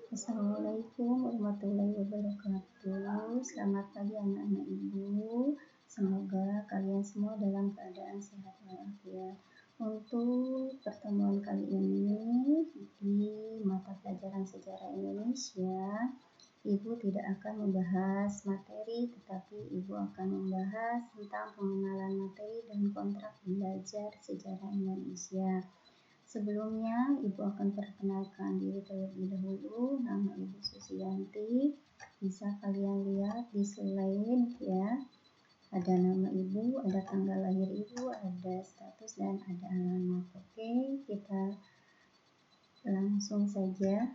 Assalamualaikum warahmatullahi wabarakatuh. Selamat pagi anak-anak ibu. Semoga kalian semua dalam keadaan sehat walafiat. Untuk pertemuan kali ini di mata pelajaran sejarah Indonesia, ibu tidak akan membahas materi, tetapi ibu akan membahas tentang pengenalan materi dan kontrak belajar sejarah Indonesia. Sebelumnya, Ibu akan perkenalkan diri terlebih dahulu. Nama Ibu Susiyanti. Bisa kalian lihat di slide ya. Ada nama Ibu, ada tanggal lahir Ibu, ada status dan ada alamat. Oke, kita langsung saja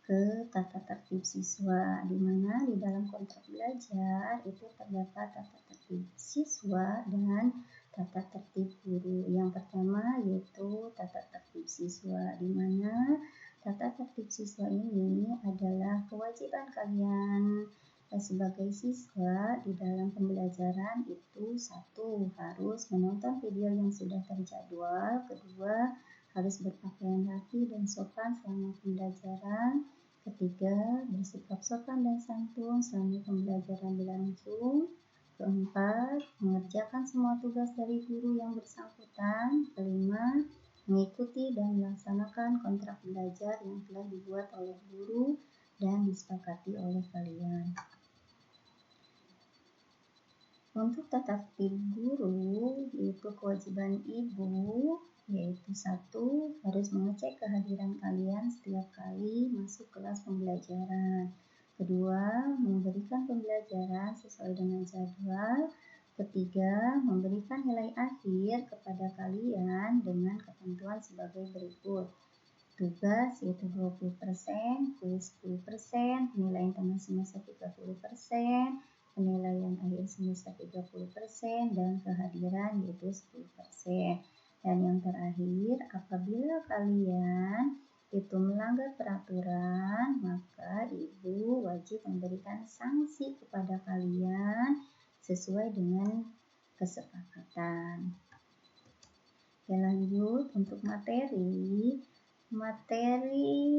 ke tata tertib siswa, di mana di dalam kontrak belajar itu terdapat tata tertib siswa dan tata tertib guru. Yang pertama yaitu tata tertib siswa, di mana tata tertib siswa ini adalah kewajiban kalian sebagai siswa di dalam pembelajaran itu. Satu, harus menonton video yang sudah terjadwal. Kedua, harus berpakaian rapi dan sopan selama pembelajaran. Ketiga, bersikap sopan dan santun selama pembelajaran berlangsung. Keempat, mengerjakan semua tugas dari guru yang bersangkutan. Kelima, mengikuti dan melaksanakan kontrak belajar yang telah dibuat oleh guru dan disepakati oleh kalian. Untuk tata tertib guru, yaitu kewajiban ibu, yaitu satu, harus mengecek kehadiran kalian setiap kali masuk kelas pembelajaran. Kedua, memberikan pembelajaran sesuai dengan jadwal. Ketiga, memberikan nilai akhir kepada kalian dengan ketentuan sebagai berikut. Tugas yaitu 20%, kuis 10%, penilaian tengah semester 30%, penilaian akhir semester 30%, dan kehadiran yaitu 10%. Dan yang terakhir, apabila kalian itu melanggar peraturan, maka ibu wajib memberikan sanksi kepada kalian sesuai dengan kesepakatan. Oke, lanjut untuk materi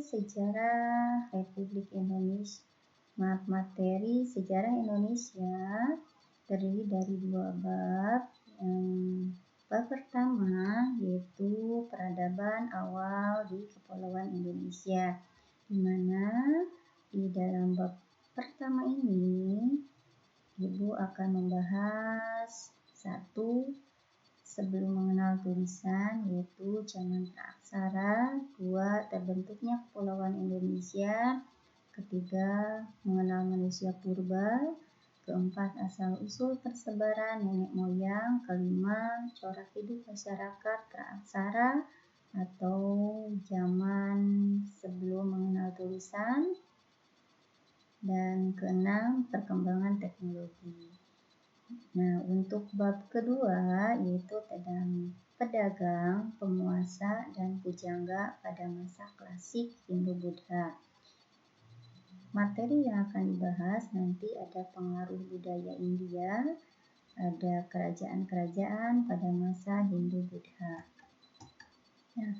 sejarah Republik Indonesia. Materi sejarah Indonesia terdiri dari 2 bab. Bab pertama yaitu peradaban awal di Kepulauan Indonesia, di mana di dalam bab pertama ini Ibu akan membahas satu, sebelum mengenal tulisan, yaitu zaman praaksara. 2, terbentuknya Kepulauan Indonesia. Ketiga, mengenal manusia purba. Keempat, asal-usul persebaran nenek moyang. Kelima, corak hidup masyarakat praaksara atau zaman sebelum mengenal tulisan. Dan keenam, perkembangan teknologi. Nah, untuk bab kedua yaitu tentang pedagang, penguasa, dan pujangga pada masa klasik Hindu-Buddha. Materi yang akan dibahas nanti ada pengaruh budaya India, ada kerajaan-kerajaan pada masa Hindu-Buddha. Nah,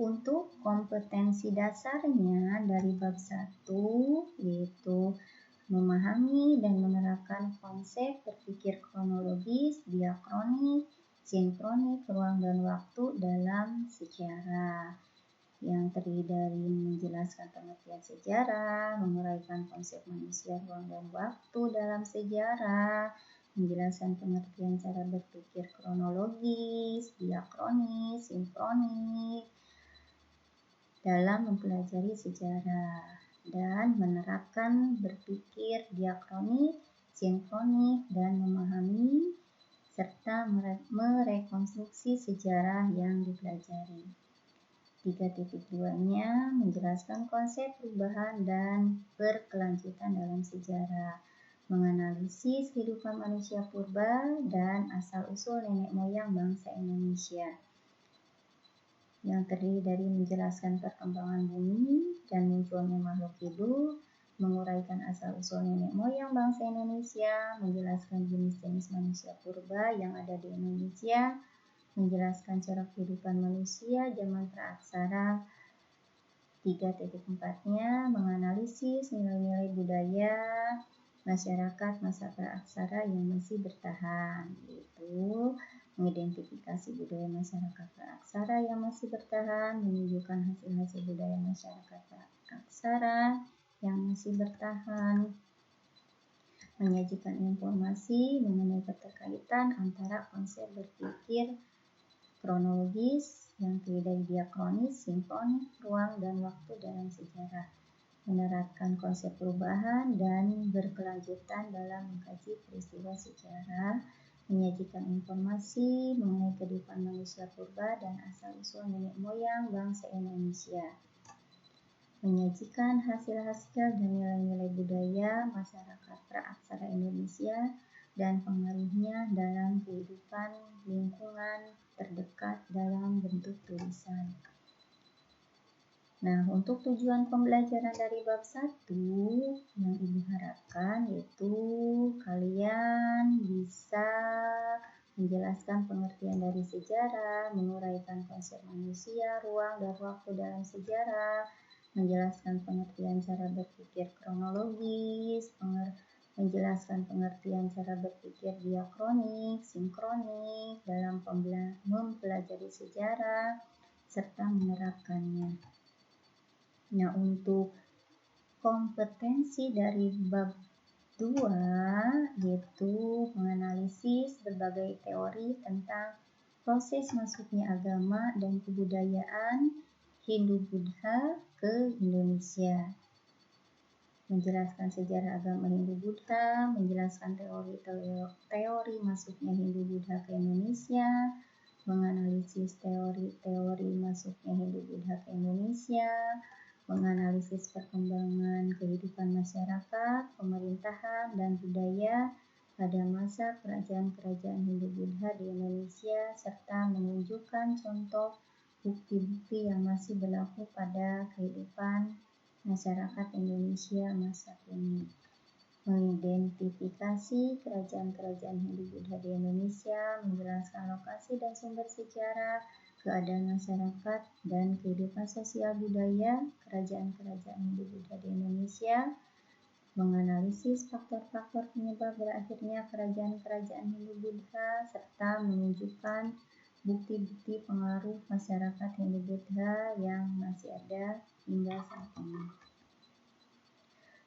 untuk kompetensi dasarnya dari bab 1 yaitu memahami dan menerapkan konsep berpikir kronologis, diakronik, sinkronik, ruang dan waktu dalam sejarah, yang terdiri dari menjelaskan pengertian sejarah, menguraikan konsep manusia, ruang dan waktu dalam sejarah, menjelaskan pengertian cara berpikir kronologis, diakronis, sinkronik dalam mempelajari sejarah, dan menerapkan berpikir diakronik, sinkronik, dan memahami serta merekonstruksi sejarah yang dipelajari. 3.2-nya menjelaskan konsep perubahan dan berkelanjutan dalam sejarah, menganalisis kehidupan manusia purba dan asal-usul nenek moyang bangsa Indonesia, yang terdiri dari menjelaskan perkembangan bumi dan munculnya makhluk hidup, menguraikan asal-usul nenek moyang bangsa Indonesia, menjelaskan jenis-jenis manusia purba yang ada di Indonesia, menjelaskan cara kehidupan manusia zaman praaksara, 3.4-nya menganalisis nilai-nilai budaya masyarakat masa praaksara yang masih bertahan, yaitu mengidentifikasi budaya masyarakat praaksara yang masih bertahan, menunjukkan hasil-hasil budaya masyarakat praaksara yang masih bertahan, menyajikan informasi mengenai keterkaitan antara konsep berpikir kronologis yang terdiri dari diakronis, sinkronis, ruang, dan waktu dalam sejarah, menerapkan konsep perubahan dan berkelanjutan dalam mengkaji peristiwa sejarah, menyajikan informasi mengenai kehidupan manusia purba dan asal-usul nenek moyang bangsa Indonesia, menyajikan hasil-hasil dan nilai-nilai budaya masyarakat praaksara Indonesia dan pengaruhnya dalam kehidupan lingkungan terdekat dalam bentuk tulisan. Nah, untuk tujuan pembelajaran dari bab 1 yang Ibu harapkan yaitu kalian bisa menjelaskan pengertian dari sejarah, menguraikan konsep manusia, ruang, dan waktu dalam sejarah, menjelaskan pengertian cara berpikir kronologis, menjelaskan pengertian cara berpikir diakronik, sinkronik dalam mempelajari sejarah, serta menerapkannya. Nah, untuk kompetensi dari bab 2 yaitu menganalisis berbagai teori tentang proses masuknya agama dan kebudayaan Hindu-Buddha ke Indonesia, menjelaskan sejarah agama Hindu-Buddha, menjelaskan teori masuknya Hindu-Buddha ke Indonesia, menganalisis teori-teori masuknya Hindu-Buddha ke Indonesia, menganalisis perkembangan kehidupan masyarakat, pemerintahan, dan budaya pada masa kerajaan-kerajaan Hindu-Buddha di Indonesia, serta menunjukkan contoh bukti-bukti yang masih berlaku pada kehidupan masyarakat Indonesia masa kini, mengidentifikasi kerajaan-kerajaan Hindu-Buddha di Indonesia, menjelaskan lokasi dan sumber sejarah, keadaan masyarakat, dan kehidupan sosial budaya kerajaan-kerajaan Hindu-Buddha di Indonesia, menganalisis faktor-faktor penyebab berakhirnya kerajaan-kerajaan Hindu-Buddha, serta menunjukkan bukti-bukti pengaruh masyarakat Hindu-Buddha yang masih ada hingga saat ini,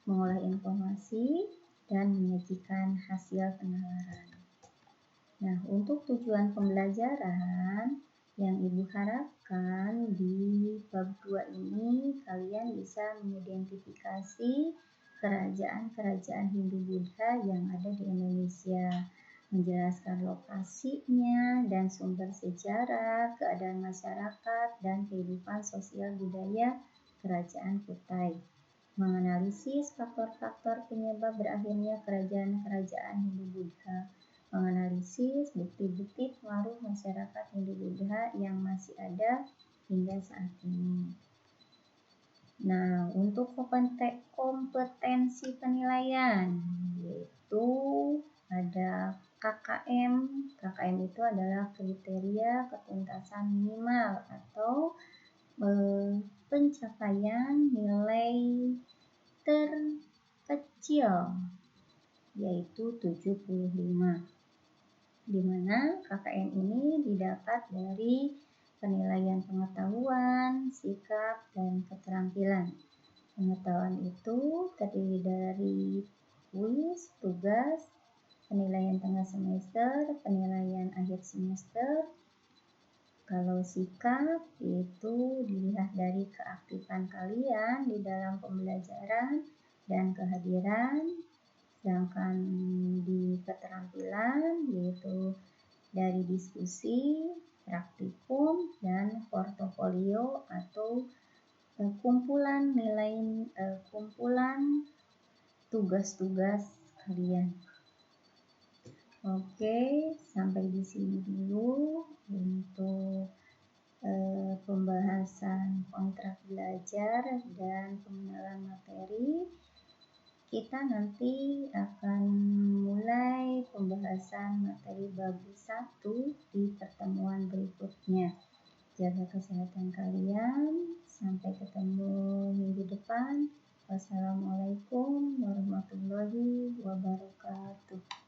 mengolah informasi, dan menyajikan hasil penalaran. Nah, untuk tujuan pembelajaran yang Ibu harapkan di bab 2 ini kalian bisa mengidentifikasi kerajaan-kerajaan Hindu-Buddha yang ada di Indonesia, menjelaskan lokasinya dan sumber sejarah, keadaan masyarakat, dan kehidupan sosial budaya kerajaan Kutai, menganalisis faktor-faktor penyebab berakhirnya kerajaan-kerajaan Hindu-Buddha, menganalisis bukti-bukti pengaruh masyarakat Hindu-Buddha yang masih ada hingga saat ini. Nah, untuk kompetensi penilaian yaitu ada KKM. KKM itu adalah kriteria ketuntasan minimal atau pencapaian nilai terkecil yaitu 75, di mana KKM ini didapat dari penilaian pengetahuan, sikap, dan keterampilan. Pengetahuan itu terdiri dari kuis, tugas, penilaian tengah semester, penilaian akhir semester. Kalau sikap itu dilihat dari keaktifan kalian di dalam pembelajaran dan kehadiran, sedangkan di keterampilan yaitu dari diskusi, praktikum, dan portofolio atau kumpulan tugas-tugas kalian. Oke, sampai di sini dulu untuk pembahasan kontrak belajar dan pengenalan materi. Kita nanti akan mulai pembahasan materi bab 1 di pertemuan berikutnya. jaga kesehatan kalian. Sampai ketemu minggu depan. Wassalamualaikum warahmatullahi wabarakatuh.